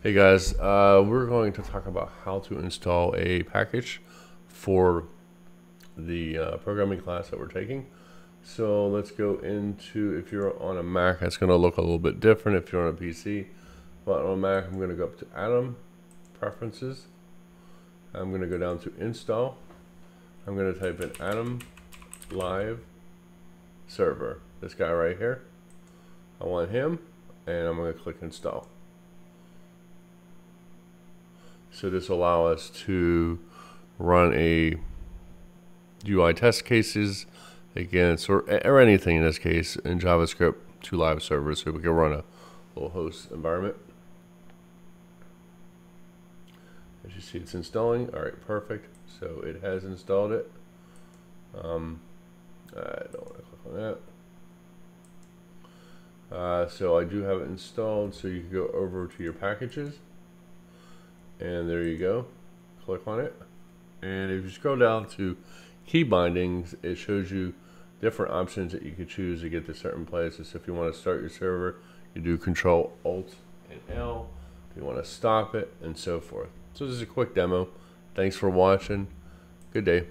Hey guys, we're going to talk about how to install a package for the programming class that we're taking. So let's go into, if you're on a Mac, it's going to look a little bit different if you're on a PC. But on a Mac, I'm going to go up to Atom, Preferences. I'm going to go down to Install. I'm going to type in Atom Live Server. This guy right here. I want him, and I'm going to click Install. So this will allow us to run a UI test cases against, or anything in this case, in JavaScript to live servers, so we can run a little host environment. As you see, it's installing. All right, perfect. So it has installed it. I don't want to click on that. So I do have it installed, so you can go over to your packages. And there you go. Click on it. And if you scroll down to key bindings, it shows you different options that you could choose to get to certain places. So if you want to start your server, you do Control Alt and L. If you want to stop it, and so forth. So this is a quick demo. Thanks for watching. Good day.